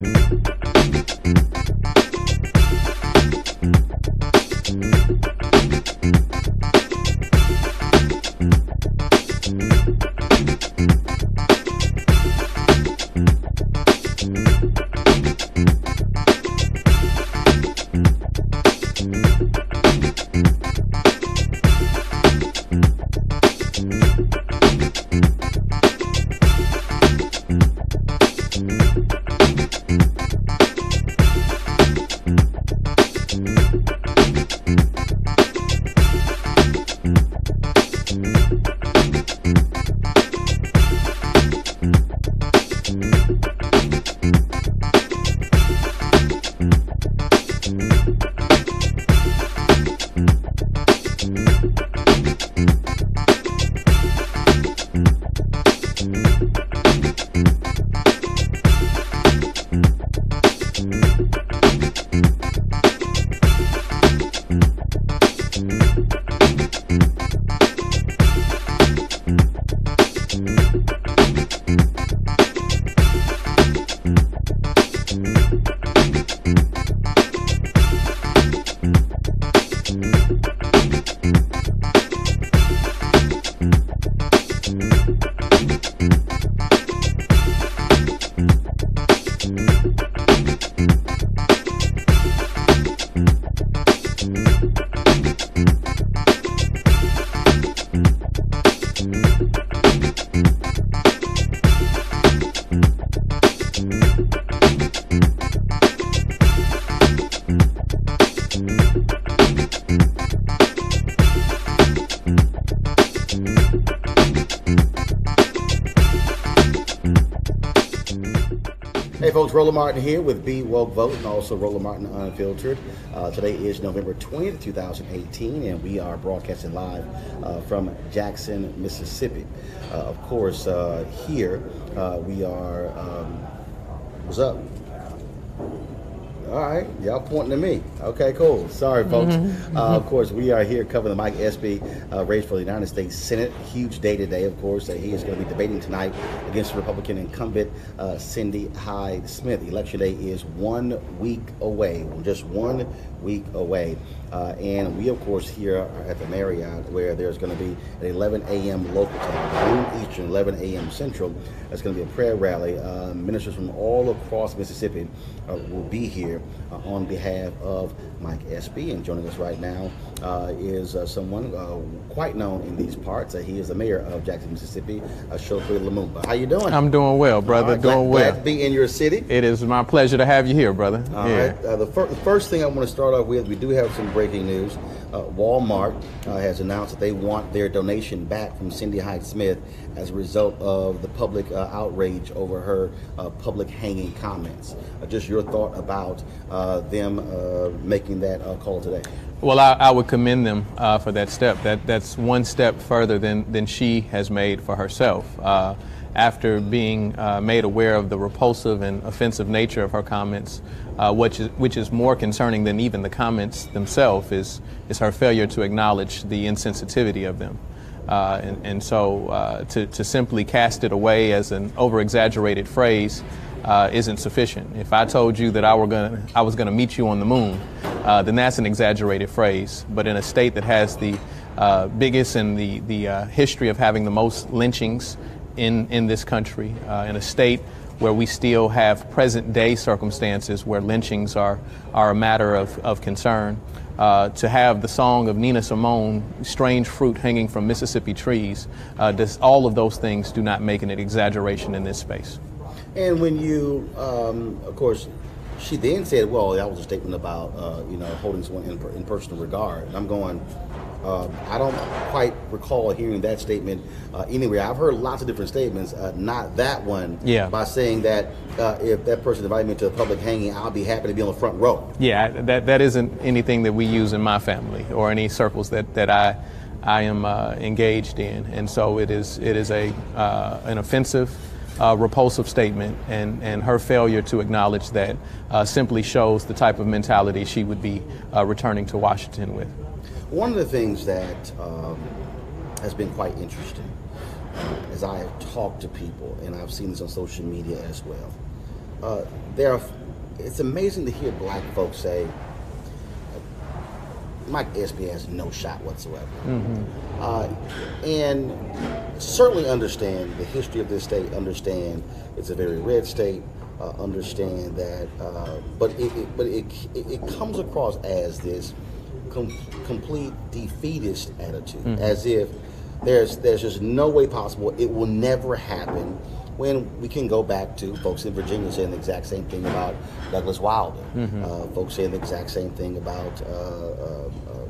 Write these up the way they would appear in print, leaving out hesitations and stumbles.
Hey folks, Roland Martin here with Be Woke Vote and also Roland Martin Unfiltered. Today is November 20th, 2018, and we are broadcasting live from Jackson, Mississippi. Of course, here we are, what's up? All right, y'all pointing to me. Okay, cool. Sorry, folks. Of course, we are here covering the Mike Espy race for the United States Senate. Huge day today, of course. He is going to be debating tonight against Republican incumbent Cindy Hyde-Smith. Election day is 1 week away, just 1 week away. And we, of course, here are at the Marriott, where there's going to be at 11 a.m. local time, noon Eastern, 11 a.m. Central. There's going to be a prayer rally. Ministers from all across Mississippi will be here on behalf of Mike Espy. And joining us right now is someone quite known in these parts. He is the mayor of Jackson, Mississippi, Shokri Lumumba. How you doing? I'm doing well, brother. Right, doing well. Glad to be in your city. It is my pleasure to have you here, brother. All right. The first thing I want to start off with, we do have some breaking news. Walmart has announced that they want their donation back from Cindy Hyde-Smith as a result of the public outrage over her public hanging comments. Just your thought about them making that call today. Well, I would commend them for that step. That's one step further than she has made for herself. After being made aware of the repulsive and offensive nature of her comments, which is more concerning than even the comments themselves, is her failure to acknowledge the insensitivity of them. And so to simply cast it away as an over-exaggerated phrase isn't sufficient. If I told you that I was gonna meet you on the moon, then that's an exaggerated phrase. But in a state that has the biggest and the history of having the most lynchings in this country, in a state where we still have present-day circumstances where lynchings are a matter of concern, to have the song of Nina Simone, "Strange Fruit Hanging from Mississippi Trees," all of those things do not make an exaggeration in this space. And when you, of course, she then said, well, that was a statement about, holding someone in personal regard. And I'm going, I don't quite recall hearing that statement anywhere. I've heard lots of different statements, not that one, by saying that if that person invited me to a public hanging, I'll be happy to be on the front row. Yeah, that isn't anything that we use in my family or any circles that I am engaged in. And so it is an offensive, repulsive statement, and her failure to acknowledge that simply shows the type of mentality she would be returning to Washington with. One of the things that has been quite interesting as I have talked to people, and I've seen this on social media as well, it's amazing to hear black folks say, Mike Espy has no shot whatsoever. And certainly understand the history of this state, understand it's a very red state, understand that, but it comes across as this complete defeatist attitude, as if there's just no way possible, it will never happen, when we can go back to folks in Virginia saying the exact same thing about Douglas Wilder, folks saying the exact same thing about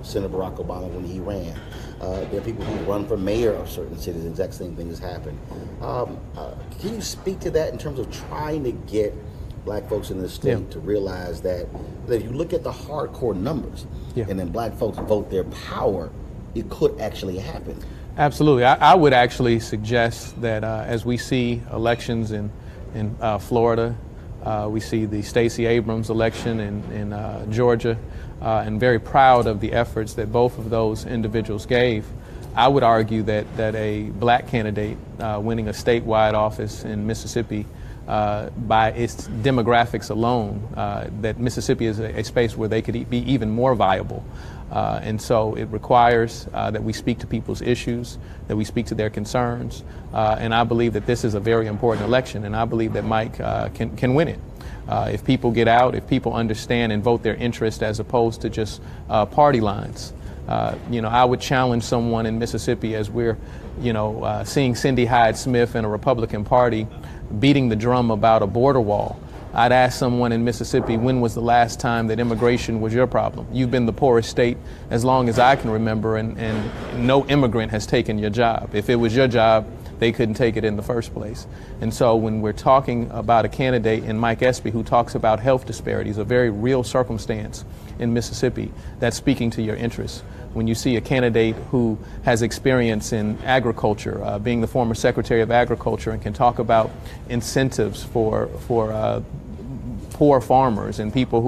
Senator Barack Obama when he ran. There are people who run for mayor of certain cities, the exact same thing has happened. Can you speak to that in terms of trying to get black folks in this state to realize that if you look at the hardcore numbers and then black folks vote their power, it could actually happen? Absolutely. I would actually suggest that as we see elections in Florida, we see the Stacey Abrams election in Georgia, and very proud of the efforts that both of those individuals gave. I would argue that a black candidate winning a statewide office in Mississippi, by its demographics alone, that Mississippi is a space where they could be even more viable. And so it requires that we speak to people's issues, that we speak to their concerns, and I believe that this is a very important election, and I believe that Mike can win it. If people get out, if people understand and vote their interest as opposed to just party lines. I would challenge someone in Mississippi as we're, seeing Cindy Hyde-Smith and a Republican Party beating the drum about a border wall. I'd ask someone in Mississippi, when was the last time that immigration was your problem? You've been the poorest state as long as I can remember, and no immigrant has taken your job. If it was your job, they couldn't take it in the first place. And so when we're talking about a candidate in Mike Espy who talks about health disparities, a very real circumstance in Mississippi, that's speaking to your interests. When you see a candidate who has experience in agriculture, being the former Secretary of Agriculture, and can talk about incentives for poor farmers and people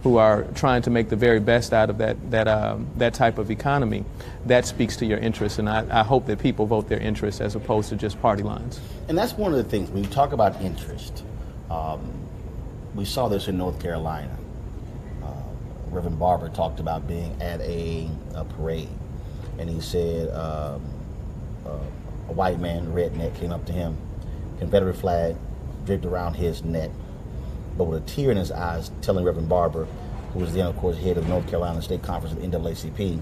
who are trying to make the very best out of that type of economy, that speaks to your interests. And I hope that people vote their interests as opposed to just party lines. And that's one of the things, when you talk about interest, we saw this in North Carolina. Reverend Barber talked about being at a parade, and he said a white man, redneck, came up to him, Confederate flag draped around his neck, but with a tear in his eyes, telling Reverend Barber, who was then, of course, head of the North Carolina State Conference of the NAACP,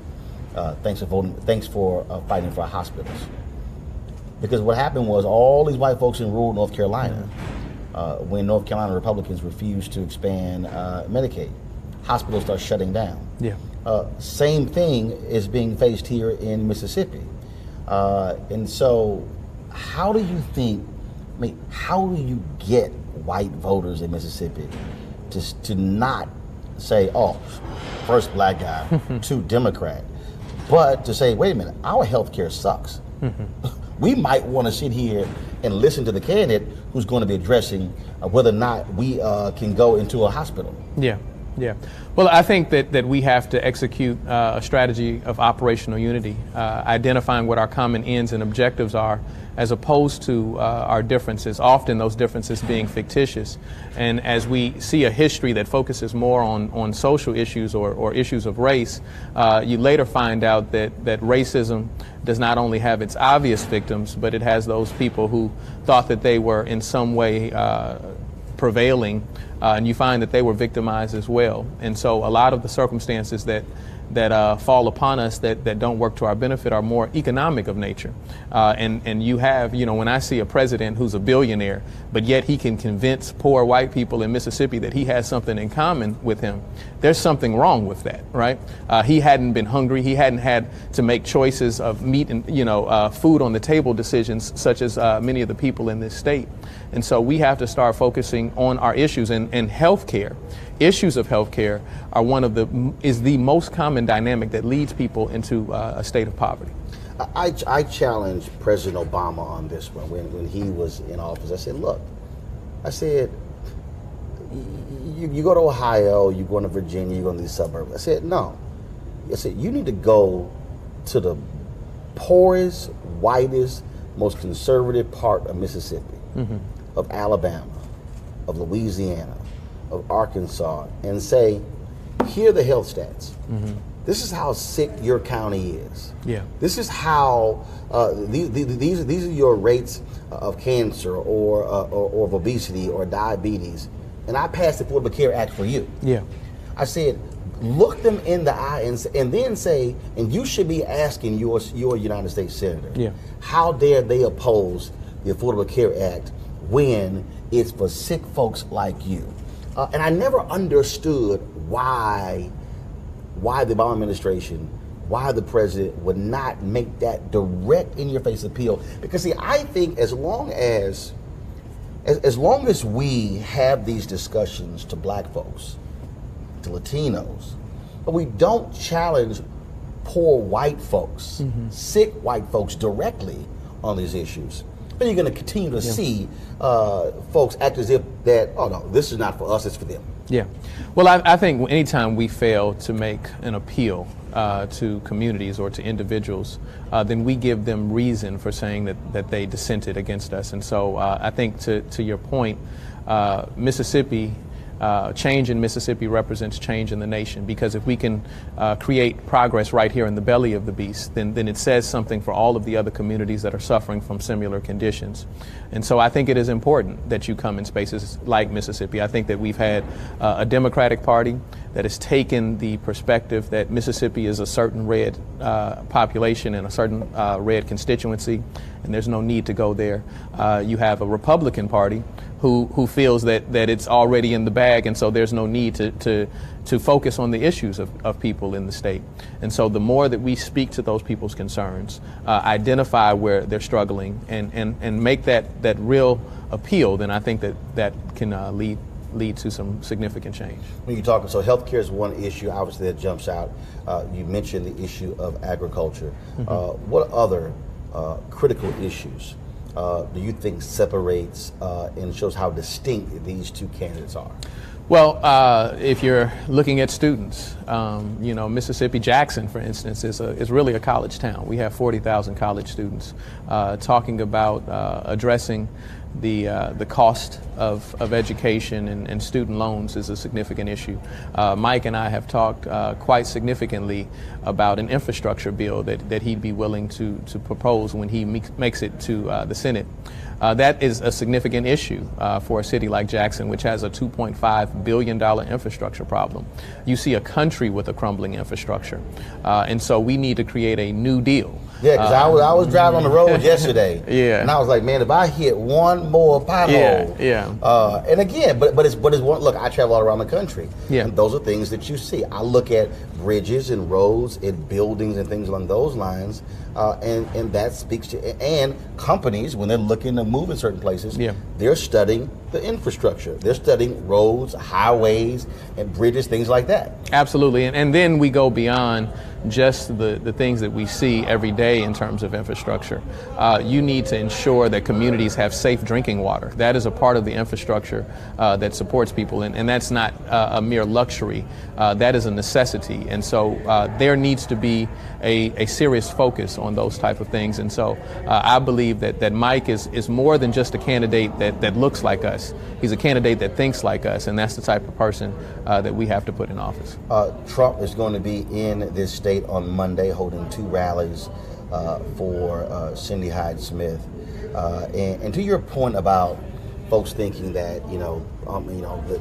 thanks for fighting for our hospitals. Because what happened was all these white folks in rural North Carolina, when North Carolina Republicans refused to expand Medicaid, hospitals start shutting down. Same thing is being faced here in Mississippi. And so how do you think, how do you get white voters in Mississippi to not say, oh, first black guy, two Democrat, but to say, wait a minute, our health care sucks. We might want to sit here and listen to the candidate who's going to be addressing whether or not we can go into a hospital. Well, I think that we have to execute a strategy of operational unity, identifying what our common ends and objectives are, as opposed to our differences, often those differences being fictitious. And as we see a history that focuses more on social issues or issues of race, you later find out that racism does not only have its obvious victims, but it has those people who thought that they were in some way prevailing, and you find that they were victimized as well. And so a lot of the circumstances that fall upon us that don't work to our benefit are more economic of nature. And you have, when I see a president who's a billionaire, but yet he can convince poor white people in Mississippi that he has something in common with him, there's something wrong with that, right? He hadn't been hungry. He hadn't had to make choices of meat and, food on the table decisions such as many of the people in this state. And so we have to start focusing on our issues, and healthcare. Issues of healthcare is the most common dynamic that leads people into a state of poverty. I challenged President Obama on this one when he was in office. I said, look, you go to Ohio, you go to Virginia, you go to these suburbs. I said, no. I said, you need to go to the poorest, whitest, most conservative part of Mississippi, of Alabama, of Louisiana, of Arkansas, and say, here are the health stats. This is how sick your county is. Yeah. This is how these are your rates of cancer or of obesity or diabetes, and I passed the Affordable Care Act for you. Yeah. I said, look them in the eye and then say, and you should be asking your United States Senator, yeah, how dare they oppose the Affordable Care Act when it's for sick folks like you? And I never understood why the Obama administration, why the president would not make that direct in-your-face appeal. Because see, I think as long as we have these discussions to black folks, to Latinos, but we don't challenge poor white folks, sick white folks directly on these issues, then you're going to continue to see folks act as if that, oh no, this is not for us, it's for them. Yeah. Well, I think anytime we fail to make an appeal to communities or to individuals, then we give them reason for saying that they dissented against us. And so I think to your point, Mississippi, change in Mississippi represents change in the nation, because if we can create progress right here in the belly of the beast, then it says something for all of the other communities that are suffering from similar conditions. And so I think it is important that you come in spaces like Mississippi. I think that we've had a Democratic Party that has taken the perspective that Mississippi is a certain red population and a certain red constituency, and there's no need to go there. You have a Republican Party who feels that it's already in the bag, and so there's no need to focus on the issues of people in the state. And so the more that we speak to those people's concerns, identify where they're struggling, and make that real appeal, then I think that can lead to some significant change. When you're talking, so healthcare is one issue, obviously, that jumps out. You mentioned the issue of agriculture. What other critical issues do you think separates and shows how distinct these two candidates are? Well, if you're looking at students, Mississippi, Jackson, for instance, is really a college town. We have 40,000 college students. Talking about addressing the cost of education and student loans is a significant issue. Mike and I have talked quite significantly about an infrastructure bill that he'd be willing to propose when he makes it to the Senate. That is a significant issue for a city like Jackson, which has a $2.5 billion infrastructure problem. You see a country with a crumbling infrastructure. And so we need to create a new deal. Yeah, because I was driving on the road yesterday, yeah, and I was like, man, if I hit one more pothole, and again, but it's one. Look, I travel all around the country, and those are things that you see. I look at bridges and roads and buildings and things along those lines, and that speaks to, and companies when they're looking to move in certain places, they're studying the infrastructure. They're studying roads, highways, and bridges, things like that. Absolutely, and then we go beyond just the things that we see every day in terms of infrastructure. You need to ensure that communities have safe drinking water. That is a part of the infrastructure that supports people, and that's not a mere luxury. That is a necessity, and so there needs to be a serious focus on those type of things. And so I believe that Mike is more than just a candidate that looks like us. He's a candidate that thinks like us, and that's the type of person that we have to put in office. Trump is going to be in this state on Monday, holding 2 rallies for Cindy Hyde-Smith. And to your point about folks thinking that,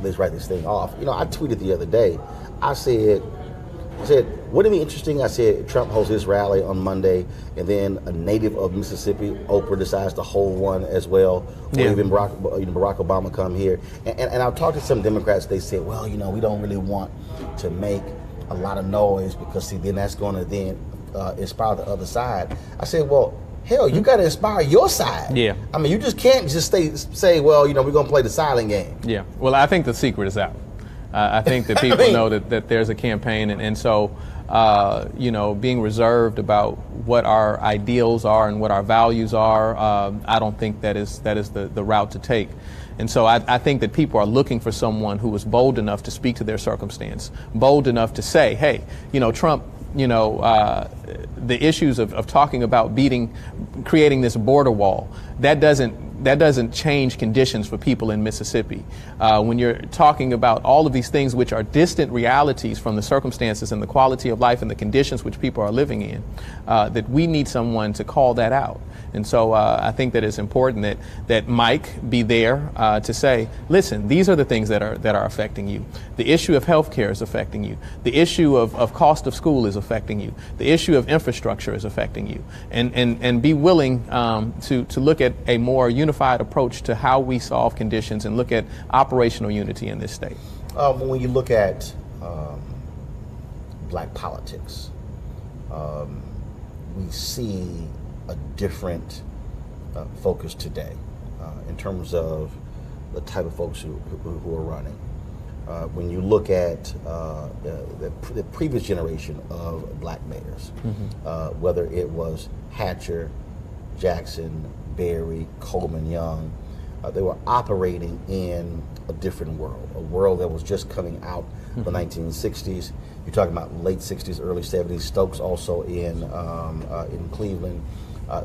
let's write this thing off. I tweeted the other day. I said, wouldn't it be interesting? I said Trump holds his rally on Monday, and then a native of Mississippi, Oprah, decides to hold one as well, or even Barack Obama come here. And I've talked to some Democrats. They said, well, we don't really want to make a lot of noise because, see, then that's going to then inspire the other side. I said, well, hell, you got to inspire your side. Yeah. I mean, you just can't just say, well, we're going to play the silent game. Yeah. Well, I think the secret is out. I think that people know that there's a campaign, and so being reserved about what our ideals are and what our values are, I don't think that is the route to take. And so I think that people are looking for someone who is bold enough to speak to their circumstance, bold enough to say, hey, Trump, the issues of talking about creating this border wall, that doesn't change conditions for people in Mississippi. When you're talking about all of these things which are distant realities from the circumstances and the quality of life and the conditions which people are living in, that we need someone to call that out. And so I think that it's important that Mike be there to say, listen, these are the things that are affecting you. The issue of health care is affecting you. The issue of cost of school is affecting you. The issue of infrastructure is affecting you. And be willing to look at a more unified approach to how we solve conditions and look at operational unity in this state. When you look at black politics, we see a different focus today in terms of the type of folks who are running. When you look at the previous generation of black mayors, whether it was Hatcher, Jackson, Berry, Coleman Young, they were operating in a different world, a world that was just coming out of the 1960s. You're talking about late 60s, early 70s. Stokes also in Cleveland.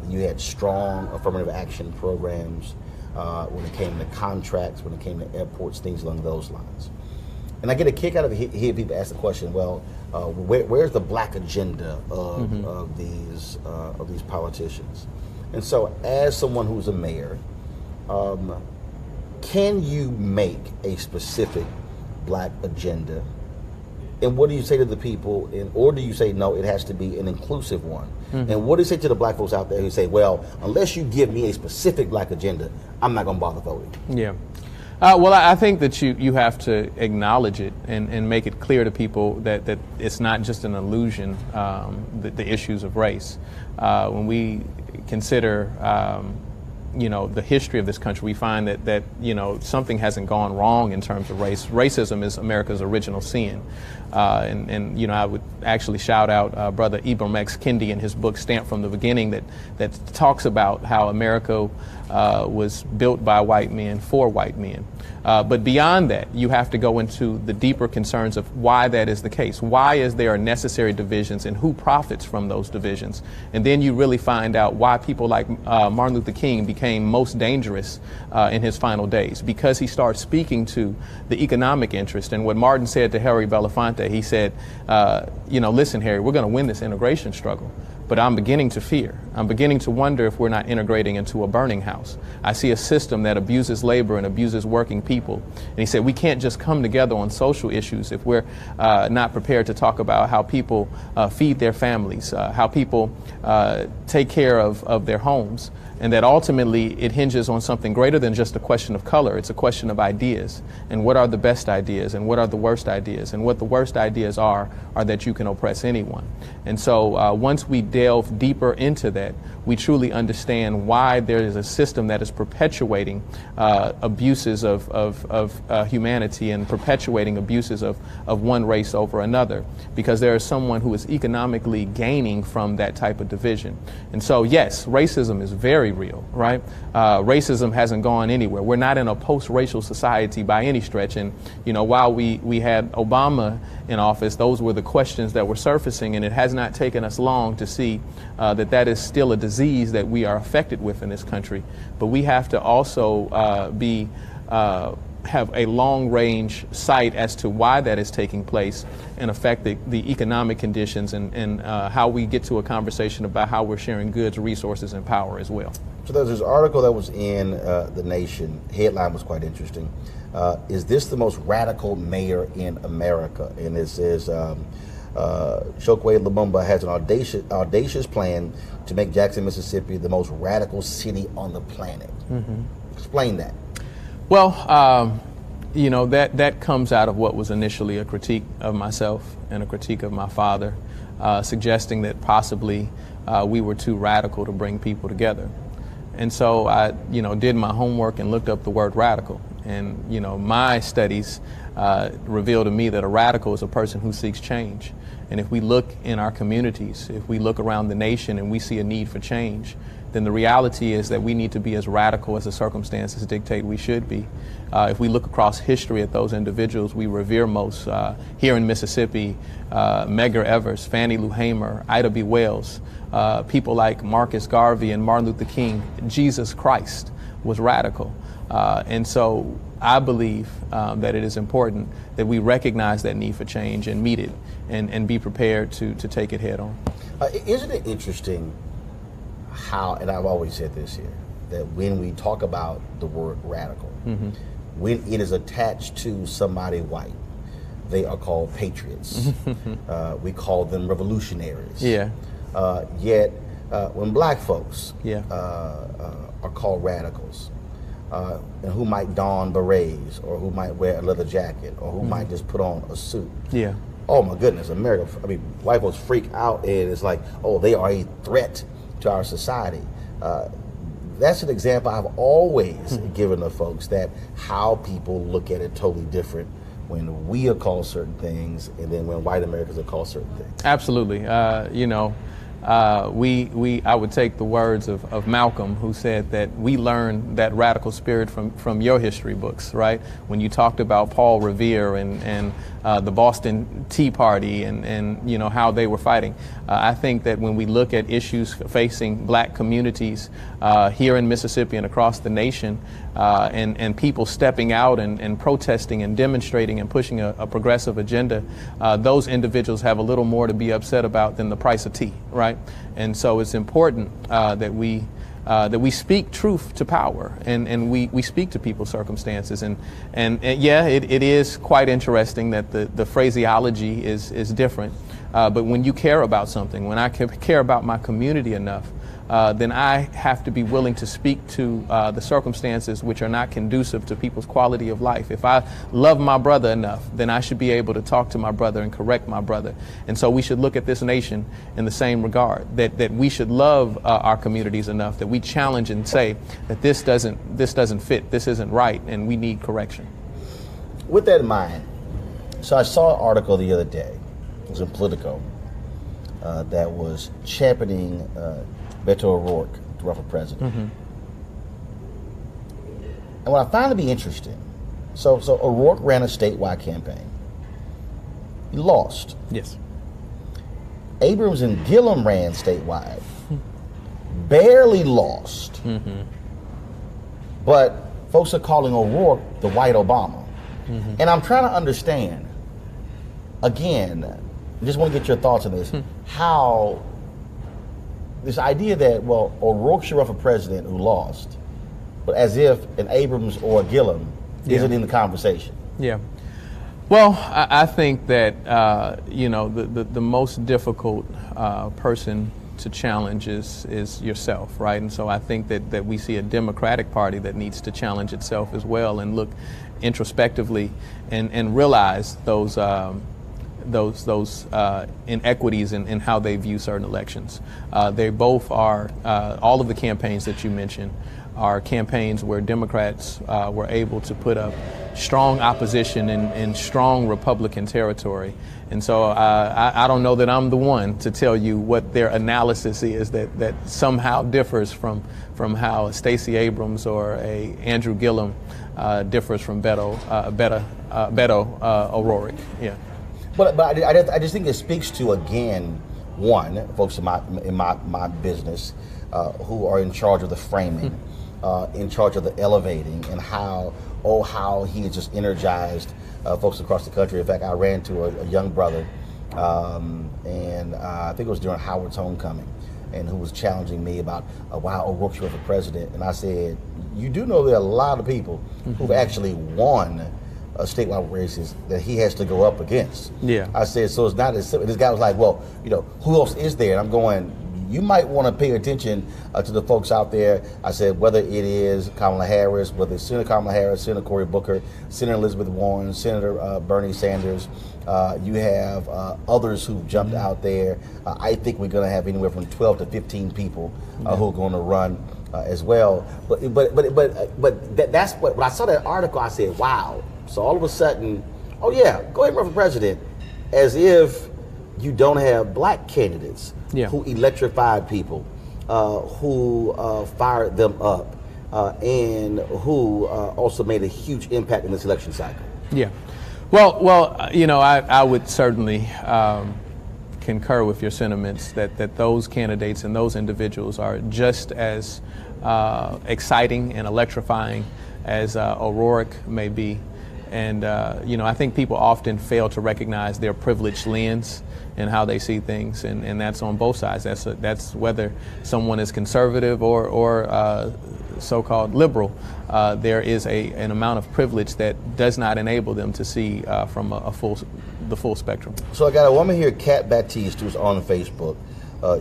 You had strong affirmative action programs when it came to contracts, when it came to airports, things along those lines. And I get a kick out of hearing people ask the question, well, where's the black agenda of these politicians? And so, as someone who's a mayor, can you make a specific black agenda? And what do you say to the people? Or do you say, no, it has to be an inclusive one? And what do you say to the black folks out there who say, well, unless you give me a specific black agenda, I'm not going to bother voting? Yeah. Well, I think that you have to acknowledge it and make it clear to people that it's not just an illusion, the issues of race. When we consider the history of this country, we find that something hasn't gone wrong in terms of race. Racism is America's original sin. And I would actually shout out Brother Ibram X. Kendi in his book Stamped from the Beginning that talks about how America was built by white men for white men. But beyond that, you have to go into the deeper concerns of why that is the case. Why is there necessary divisions and who profits from those divisions? And then you really find out why people like Martin Luther King became most dangerous in his final days, because he started speaking to the economic interest. And what Martin said to Harry Belafonte, he said, listen, Harry, we're going to win this integration struggle. But I'm beginning to fear. I'm beginning to wonder if we're not integrating into a burning house. I see a system that abuses labor and abuses working people. And he said, we can't just come together on social issues if we're not prepared to talk about how people feed their families, how people take care of their homes. And that ultimately it hinges on something greater than just a question of color. It's a question of ideas. And what are the best ideas and what are the worst ideas? And what the worst ideas are that you can oppress anyone. And so once we delve deeper into that, we truly understand why there is a system that is perpetuating abuses of humanity and perpetuating abuses of one race over another, because there is someone who is economically gaining from that type of division. And so, yes, racism is very real, right? Racism hasn't gone anywhere. We're not in a post-racial society by any stretch. And, while we had Obama in office, those were the questions that were surfacing, and it has not taken us long to see that is still a disease that we are affected with in this country. But we have to also have a long-range sight as to why that is taking place and affect the economic conditions and how we get to a conversation about how we're sharing goods, resources, and power as well. So there's this article that was in The Nation. Headline was quite interesting. Is this the most radical mayor in America? And it says, Chokwe Lumumba has an audacious plan to make Jackson, Mississippi the most radical city on the planet. Explain that. Well, that comes out of what was initially a critique of myself and a critique of my father, suggesting that possibly we were too radical to bring people together. And so I, did my homework and looked up the word radical. And, my studies reveal to me that a radical is a person who seeks change. And if we look in our communities, if we look around the nation and we see a need for change, then the reality is that we need to be as radical as the circumstances dictate we should be. If we look across history at those individuals we revere most, here in Mississippi, Medgar Evers, Fannie Lou Hamer, Ida B. Wells, people like Marcus Garvey and Martin Luther King, Jesus Christ was radical. And so I believe that it is important that we recognize that need for change and meet it and be prepared to take it head on. Isn't it interesting how, and I've always said this here, that when we talk about the word radical, when it is attached to somebody white, they are called patriots. We call them revolutionaries. Yeah. Yet when black folks are called radicals, and who might don berets, or who might wear a leather jacket, or who might just put on a suit. Yeah. Oh my goodness, America, I mean, white folks freak out, and it's like, oh, they are a threat to our society. That's an example I've always given to folks, that how people look at it totally different when we are called certain things, and then when white Americans are called certain things. Absolutely. You know, I would take the words of Malcolm, who said that we learned that radical spirit from your history books, right? When you talked about Paul Revere and the Boston Tea Party and you know how they were fighting. I think that when we look at issues facing black communities here in Mississippi and across the nation, and people stepping out and protesting and demonstrating and pushing a progressive agenda, those individuals have a little more to be upset about than the price of tea, right? And so it's important that we speak truth to power, and we speak to people's circumstances, and yeah, it is quite interesting that the phraseology is different, but when you care about something, when I care about my community enough, then I have to be willing to speak to the circumstances which are not conducive to people's quality of life. If I love my brother enough, then I should be able to talk to my brother and correct my brother. And so we should look at this nation in the same regard, that we should love our communities enough that we challenge and say that this doesn't fit, this isn't right, and we need correction. With that in mind, so I saw an article the other day, it was in Politico, that was championing Beto O'Rourke to run for president. And what I found to be interesting, so O'Rourke ran a statewide campaign. He lost. Yes. Abrams and Gillum ran statewide. Barely lost. But folks are calling O'Rourke the white Obama. And I'm trying to understand, again, I just want to get your thoughts on this, how this idea that, well, O'Rourke should run for president who lost, but as if an Abrams or a Gillum isn't in the conversation. Yeah. Well, I think that, you know, the most difficult person to challenge is yourself, right? And so I think that we see a Democratic Party that needs to challenge itself as well and look introspectively and realize those inequities in how they view certain elections. They both are, all of the campaigns that you mentioned are campaigns where Democrats were able to put up strong opposition in strong Republican territory. And so I don't know that I'm the one to tell you what their analysis is that somehow differs from how Stacey Abrams or a Andrew Gillum differs from Beto O'Rourke. Yeah. But I just think it speaks to, again, one, folks in my business who are in charge of the framing, in charge of the elevating, and how he has just energized folks across the country. In fact, I ran to a young brother, and I think it was during Howard's homecoming, and who was challenging me about why O'Rourke should run for president. And I said, you do know there are a lot of people who've actually won statewide races that he has to go up against. Yeah. I said, so it's not as simple. This guy was like, well, you know, who else is there? And I'm going, you might want to pay attention to the folks out there. I said, whether it is Kamala Harris, whether it's Senator Kamala Harris, Senator Cory Booker, Senator Elizabeth Warren, Senator Bernie Sanders, you have others who've jumped out there. I think we're going to have anywhere from 12 to 15 people who are going to run as well. But that's what, when I saw that article, I said, wow. So all of a sudden, oh yeah, go ahead and run for president, as if you don't have black candidates who electrified people, who fired them up and who also made a huge impact in this election cycle. Yeah. Well, you know, I would certainly concur with your sentiments that those candidates and those individuals are just as exciting and electrifying as O'Rourke may be. And, you know, I think people often fail to recognize their privileged lens and how they see things, and that's on both sides. That's whether someone is conservative or so-called liberal. There is an amount of privilege that does not enable them to see from the full spectrum. So I got a woman here, Kat Baptiste, who's on Facebook.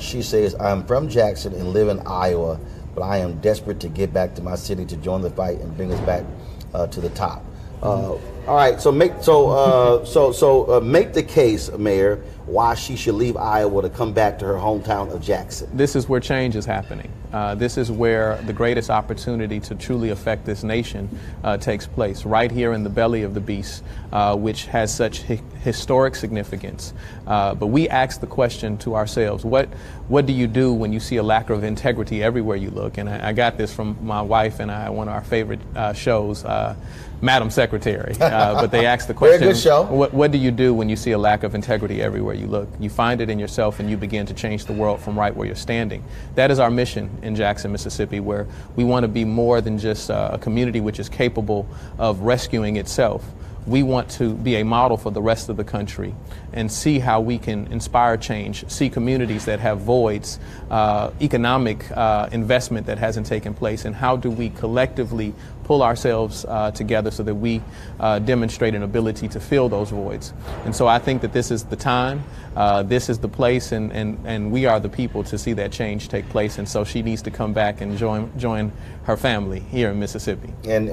She says, I'm from Jackson and live in Iowa, but I am desperate to get back to my city to join the fight and bring us back to the top. All right, so make the case, Mayor, why she should leave Iowa to come back to her hometown of Jackson. This is where change is happening. This is where the greatest opportunity to truly affect this nation takes place, right here in the belly of the beast, which has such historic significance. But we ask the question to ourselves, what do you do when you see a lack of integrity everywhere you look? And I got this from my wife and I, one of our favorite shows, Madam Secretary. But they ask the question, very good show. What do you do when you see a lack of integrity everywhere you look? You find it in yourself and you begin to change the world from right where you're standing. That is our mission in Jackson, Mississippi, where we want to be more than just a community which is capable of rescuing itself. We want to be a model for the rest of the country and see how we can inspire change, see communities that have voids, economic investment that hasn't taken place, and how do we collectively pull ourselves together so that we demonstrate an ability to fill those voids. And so I think that this is the time, this is the place, and we are the people to see that change take place. And so she needs to come back and join her family here in Mississippi. And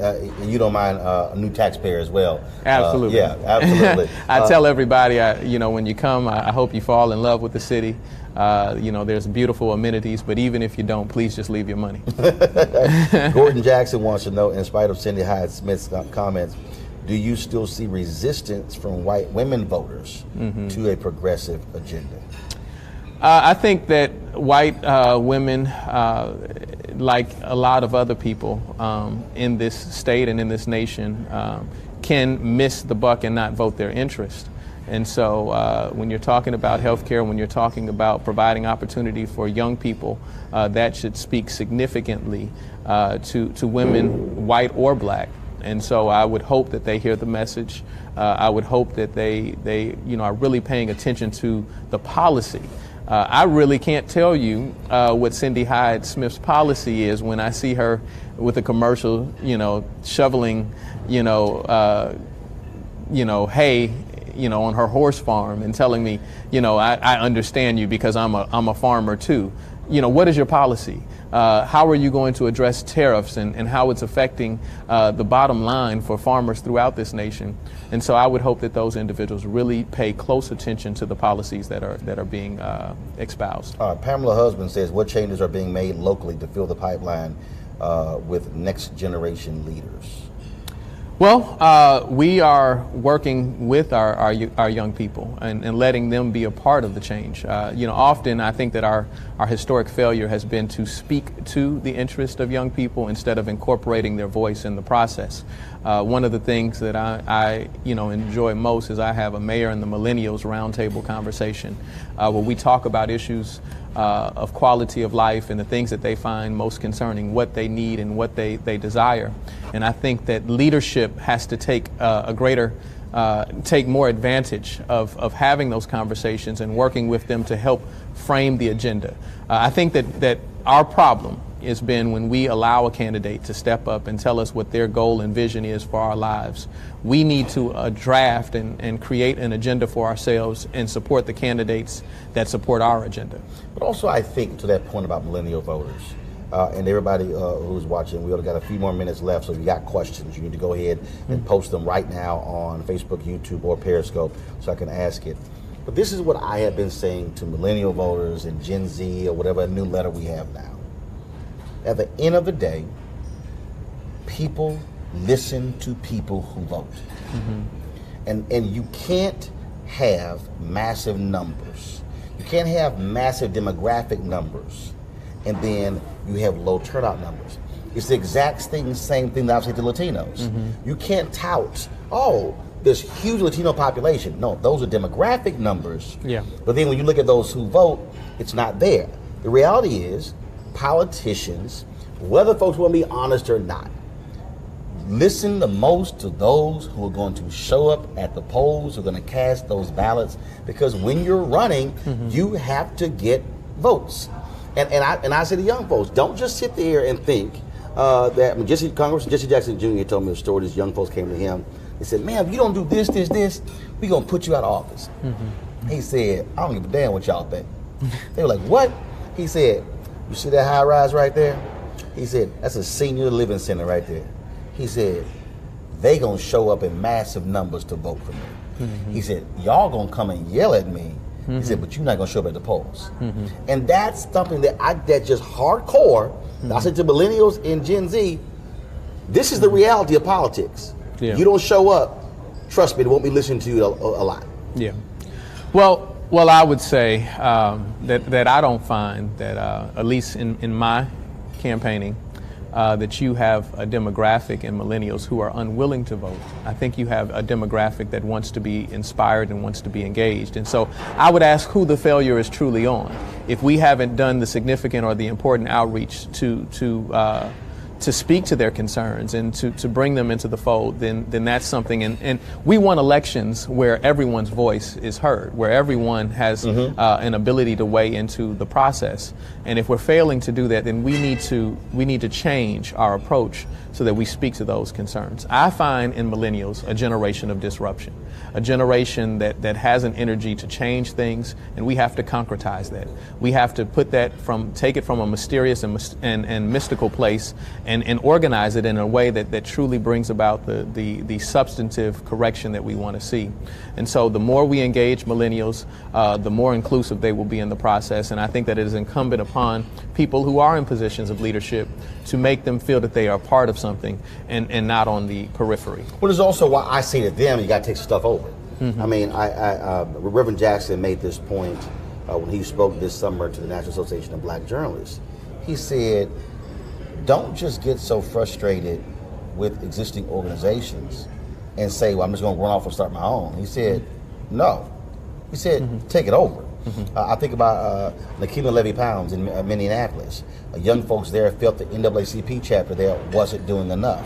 you don't mind a new taxpayer as well. Absolutely. Yeah, absolutely. I tell everybody, you know, when you come, I hope you fall in love with the city. You know, there's beautiful amenities, but even if you don't, please just leave your money. Gordon Jackson wants to know, in spite of Cindy Hyde-Smith's comments, do you still see resistance from white women voters to a progressive agenda? I think that white women, like a lot of other people in this state and in this nation, can miss the buck and not vote their interest. And so when you're talking about healthcare, when you're talking about providing opportunity for young people, that should speak significantly to women, white or black. And so I would hope that they hear the message. I would hope that they you know, are really paying attention to the policy. I really can't tell you what Cindy Hyde-Smith's policy is when I see her with a commercial, you know, shoveling, hay, you know, on her horse farm and telling me, you know, I understand you because I'm a farmer too. You know, what is your policy? How are you going to address tariffs and how it's affecting the bottom line for farmers throughout this nation? And so I would hope that those individuals really pay close attention to the policies that are being espoused. Pamela Husband says, what changes are being made locally to fill the pipeline with next generation leaders? Well, we are working with our young people and letting them be a part of the change. You know, often I think that our historic failure has been to speak to the interest of young people instead of incorporating their voice in the process. One of the things that I enjoy most is I have a Mayor and the Millennials Roundtable conversation where we talk about issues of quality of life and the things that they find most concerning, what they need and what they desire. And I think that leadership has to take take more advantage of having those conversations and working with them to help frame the agenda. I think that our problem has been when we allow a candidate to step up and tell us what their goal and vision is for our lives. We need to draft and create an agenda for ourselves and support the candidates that support our agenda. But also, I think to that point about millennial voters, and everybody who's watching, we only got a few more minutes left, so if you got questions, you need to go ahead and post them right now on Facebook, YouTube, or Periscope so I can ask it. But this is what I have been saying to millennial voters and Gen Z or whatever new letter we have now. At the end of the day, people listen to people who vote. And you can't have massive numbers. You can't have massive demographic numbers and then you have low turnout numbers. It's the exact same thing that I say to Latinos. You can't tout, oh, this huge Latino population. No, those are demographic numbers. Yeah. But then when you look at those who vote, it's not there. The reality is, politicians, whether folks want to be honest or not, listen the most to those who are going to show up at the polls, who are going to cast those ballots, because when you're running, you have to get votes. And I say to young folks, don't just sit there and think that Congressman Jesse Jackson Jr. told me a story. These young folks came to him. They said, "Man, if you don't do this, we're going to put you out of office." He said, "I don't give a damn what y'all think." They were like, "What?" He said, "You see that high rise right there?" He said, "That's a senior living center right there." He said, "They going to show up in massive numbers to vote for me." He said, "Y'all going to come and yell at me." He said, "But you're not going to show up at the polls." And that's something that just hardcore. I said to millennials and Gen Z, this is the reality of politics. Yeah. You don't show up, trust me, they won't be listening to you a lot. Yeah. Well, I would say that I don't find that, at least in my campaigning, that you have a demographic in millennials who are unwilling to vote. I think you have a demographic that wants to be inspired and wants to be engaged. And so I would ask who the failure is truly on. If we haven't done the significant or the important outreach to speak to their concerns and to bring them into the fold, then that's something. And we want elections where everyone's voice is heard, where everyone has an ability to weigh into the process. And if we're failing to do that, then we need to change our approach so that we speak to those concerns. I find in millennials a generation of disruption, a generation that has an energy to change things, and we have to concretize that. We have to take it from a mysterious and mystical place and organize it in a way that truly brings about the substantive correction that we want to see. And so the more we engage millennials, the more inclusive they will be in the process. And I think that it is incumbent upon people who are in positions of leadership to make them feel that they are part of something and not on the periphery. Well, it's also why I say to them, you got to take stuff over. I mean, Reverend Jackson made this point when he spoke this summer to the National Association of Black Journalists. He said, don't just get so frustrated with existing organizations and say, well, I'm just going to run off and start my own. He said, no. He said, take it over. I think about Nakima Levy-Pounds in Minneapolis. Young folks there felt the NAACP chapter there wasn't doing enough.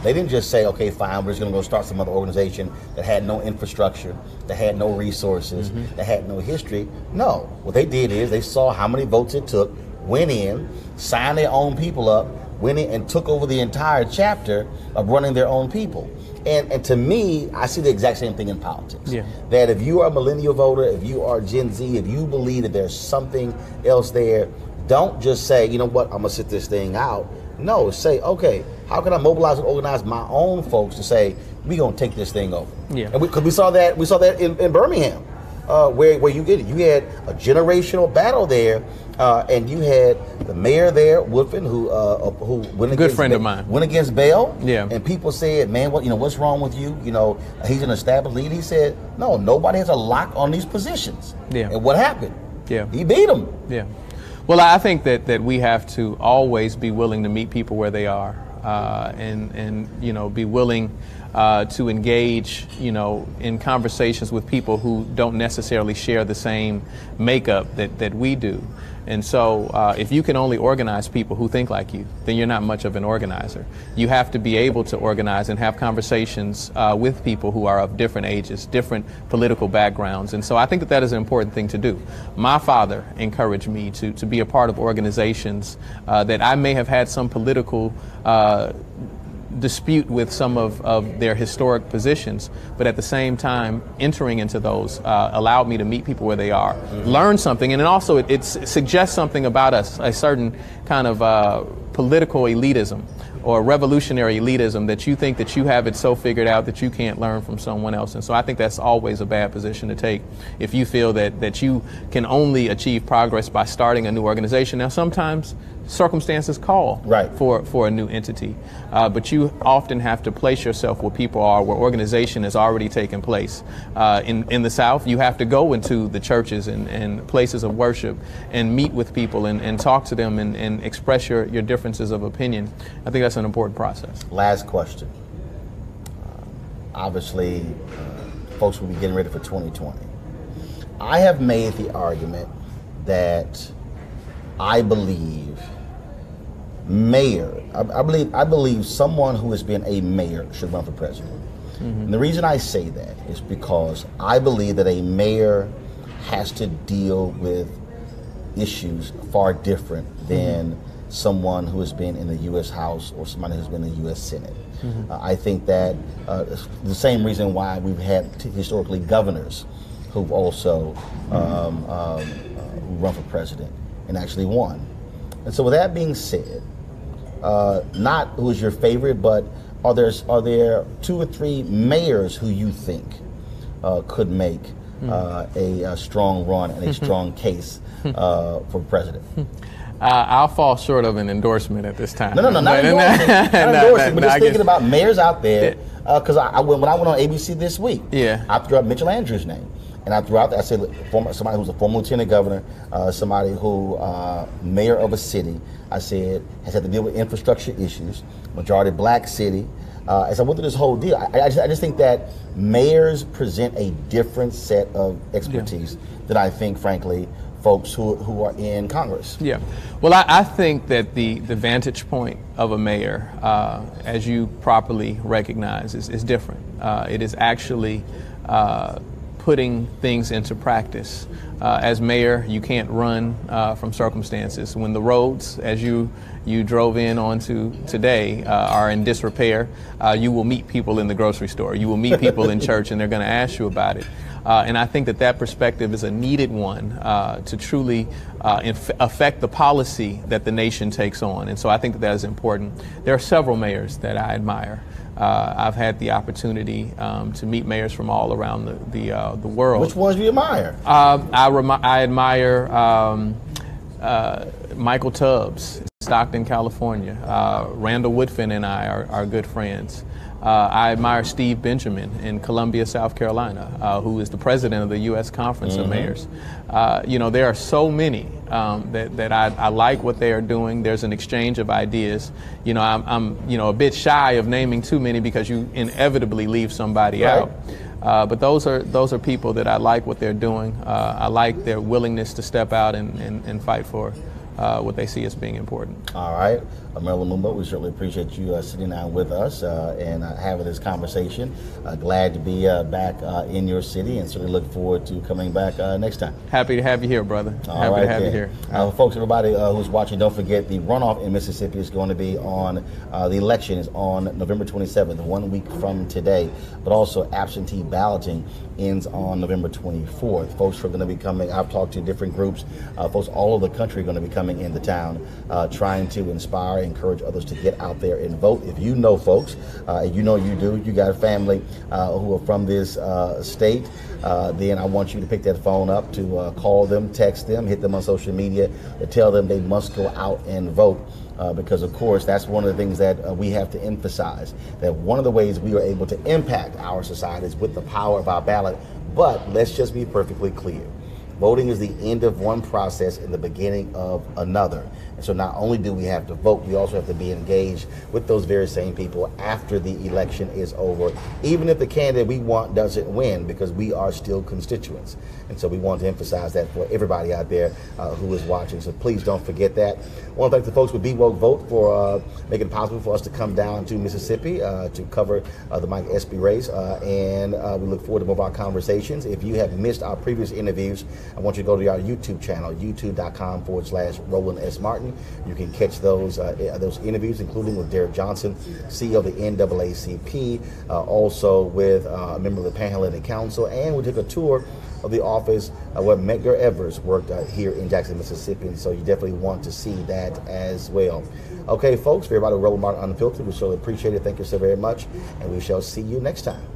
They didn't just say, okay, fine, we're just going to go start some other organization that had no infrastructure, that had no resources, that had no history. No, what they did is they saw how many votes it took, went in, signed their own people up, went in and took over the entire chapter of running their own people. And to me, I see the exact same thing in politics. Yeah. That if you are a millennial voter, if you are Gen Z, if you believe that there's something else there, don't just say, you know what, I'm gonna sit this thing out. No, say, okay, how can I mobilize and organize my own folks to say, we're gonna take this thing over? Yeah. And because we saw that in Birmingham, where you get it. You had a generational battle there, and you had the mayor there, Woodfin, who went against went against Bell. Yeah. And people said, man, what's wrong with you? He's an established leader. He said, no, nobody has a lock on these positions. Yeah. And what happened? Yeah. He beat them. Yeah. Well, I think that we have to always be willing to meet people where they are, and be willing to engage, in conversations with people who don't necessarily share the same makeup that we do. And so if you can only organize people who think like you, then you're not much of an organizer. You have to be able to organize and have conversations with people who are of different ages, different political backgrounds. And so I think that is an important thing to do. My father encouraged me to be a part of organizations that I may have had some political dispute with some of their historic positions, but at the same time entering into those allowed me to meet people where they are, learn something, and then also it suggests something about us, a certain kind of political elitism or revolutionary elitism that you think that you have it so figured out that you can't learn from someone else. And so I think that's always a bad position to take if you feel that you can only achieve progress by starting a new organization. Now, sometimes circumstances call for a new entity, but you often have to place yourself where people are, where organization has already taken place. In the South, you have to go into the churches and places of worship and meet with people and talk to them and express your differences of opinion. I think that's an important process. Last question. Obviously, folks will be getting ready for 2020. I have made the argument that I believe I believe someone who has been a mayor should run for president. Mm-hmm. And the reason I say that is because I believe that a mayor has to deal with issues far different than someone who has been in the U.S. House or somebody who's been in the U.S. Senate. Mm-hmm. I think that the same reason why we've had historically governors who've also who run for president and actually won. And so with that being said, not who is your favorite, but are there 2 or 3 mayors who you think could make a strong run and a strong case for president? I'll fall short of an endorsement at this time. No, not endorsement. Not endorsement, but just thinking about mayors out there. Because when I went on ABC this week, I threw out Mitchell Andrews' name. And I threw out, I said, somebody who's a former lieutenant governor, somebody who, mayor of a city, I said, has had to deal with infrastructure issues, majority black city. As I went through this whole deal, I just think that mayors present a different set of expertise that I think, frankly, folks who are in Congress. Yeah. Well, I think that the vantage point of a mayor, as you properly recognize, is different. It is actually putting things into practice. As mayor, you can't run from circumstances. When the roads, as you drove in onto today, are in disrepair, you will meet people in the grocery store. You will meet people in church, and they're going to ask you about it. And I think that perspective is a needed one to truly affect the policy that the nation takes on. And so I think that is important. There are several mayors that I admire. I've had the opportunity to meet mayors from all around the world. Which ones do you admire? I admire Michael Tubbs, Stockton, California. Randall Woodfin and I are good friends. I admire Steve Benjamin in Columbia, South Carolina, who is the president of the U.S. Conference of Mayors. There are so many that I like what they are doing. There's an exchange of ideas. I'm a bit shy of naming too many because you inevitably leave somebody out. But those are people that I like what they're doing. I like their willingness to step out and fight for what they see as being important. All right. Mayor Lumumba, we certainly appreciate you sitting down with us and having this conversation. Glad to be back in your city and certainly look forward to coming back next time. Happy to have you here, brother. Happy to have you here. Folks, everybody who's watching, don't forget the runoff in Mississippi is going to be on, the election is on November 27th, 1 week from today, but also absentee balloting ends on November 24th. Folks are going to be coming, I've talked to different groups, folks all over the country are going to be coming into town, trying to inspire, encourage others to get out there and vote. If you know folks, you got a family who are from this state, then I want you to pick that phone up to call them, text them, hit them on social media, to tell them they must go out and vote. Because, of course, that's one of the things that we have to emphasize, that one of the ways we are able to impact our society is with the power of our ballot. But let's just be perfectly clear. Voting is the end of one process and the beginning of another. And so not only do we have to vote, we also have to be engaged with those very same people after the election is over, even if the candidate we want doesn't win, because we are still constituents. And so we want to emphasize that for everybody out there who is watching. So please don't forget that. I want to thank the folks with Be Woke Vote for making it possible for us to come down to Mississippi to cover the Mike Espy race. And we look forward to more of our conversations. If you have missed our previous interviews, I want you to go to our YouTube channel, youtube.com/Roland S. Martin. You can catch those interviews, including with Derek Johnson, CEO of the NAACP, also with a member of the Panhandling Council, and we took a tour of the office where mngr Evers worked here in Jackson, Mississippi. And so you definitely want to see that as well. Okay, folks, for everybody, Roland Martin Unfiltered, we surely appreciate it. Thank you so very much, and we shall see you next time.